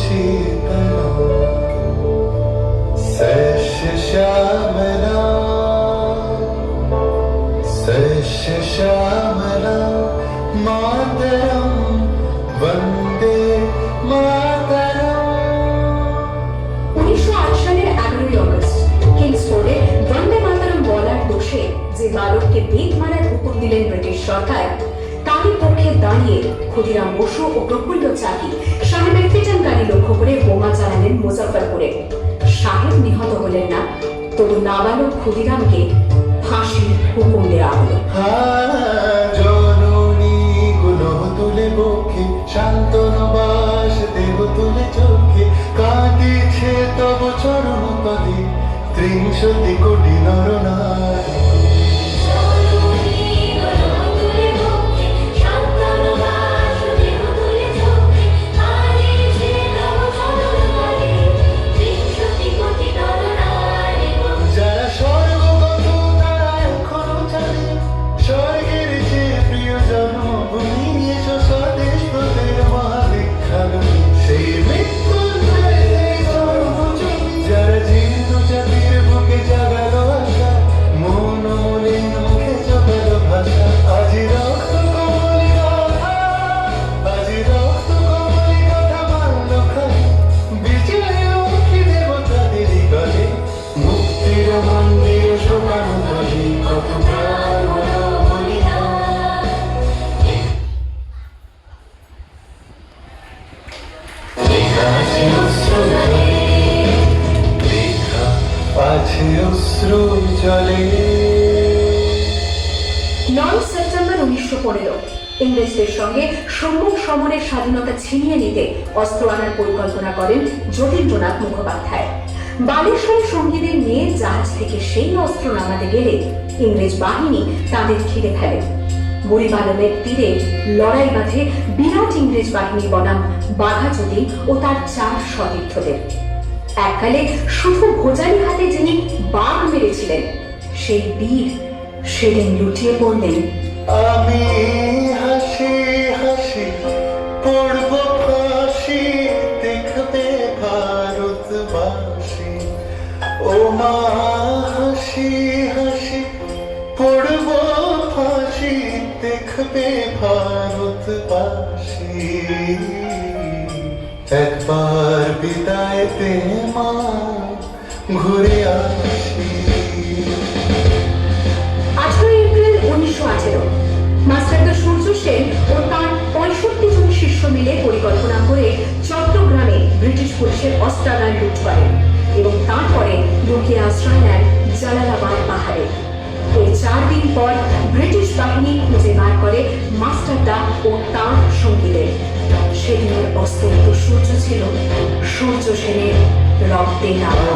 शीतला सस्य श्यामला सस्य श्यामला मातरम वंदे मातरम। 1908 সালের 11ই আগস্ট কিংসফোর্ডে বন্দে মাতরম বলার দোষে যে বালককে বেত মারার হুকুম দিলেন ব্রিটিশ সরকার, তারই পক্ষে দাঁড়িয়ে ক্ষুদিরাম বসু ও প্রফুল্ল চাকি সাহেবের পিটন গাড়ি লক্ষ্য করে বোমা চালালেন মুজফ্ফরপুরে। সাহেব নিহত হলেন না, তবু নাবালক ক্ষুদিরামকে ফাঁসির হুকুম দেওয়া হলো। জননী গুনহ তুলে বক্ষে শান্তনু বাস দেহ তুলে চোখে কাঁদিছে তব চরণ পদে ত্রিংশতি কোটি নরনারী। সেপ্টেম্বর 1915 ইংরেজদের সঙ্গে সম্মুখ সমরের স্বাধীনতা ছিনিয়ে নিতে অস্ত্র আনার পরিকল্পনা করেন যতীন্দ্রনাথ মুখোপাধ্যায়। বালেশ্বরী সঙ্গীদের নিয়ে জাহাজ থেকে সেই অস্ত্র নামাতে গেলে ইংরেজ বাহিনী তাদের ঘিরে ফেলে। বুড়িবালনের তীরে লড়াই বাঁধে বিরাট ইংরেজ বাহিনী বনাম বাঘা যতীন ও তার 4 সতীর্থদের। এককালে শুধু ভোজালি হাতে যিনি বাঘ মেরেছিলেন, সেই বীর সেদিন লুটিয়ে পড়লেন। আমি হাসি হাসি পড়ব ফাঁসি দেখবে ভারতবাসী। ও মা হাসি হাসি পড়ব ফাঁসি দেখবে ভারতবাসী। একবার বিদায় দে মা ঘুরে আসি। 18 এপ্রিল 1918 মাস্টারদা সূর্য সেন ও তার 65 জন শিষ্য মিলে পরিকল্পনা করে চট্টগ্রামে ব্রিটিশ পুলিশের অস্ত্রাগার লুট করেন এবং তারপরে লুকিয়ে আশ্রয় নেন জালালাবাদ পাহাড়ে। এর 4 দিন পর ব্রিটিশ বাহিনী খুঁজে বার করে মাস্টারদা ও তার সঙ্গীদের। সেদিনের অস্তমিত সূর্য ছিল সূর্য সেনের রক্তে নামা।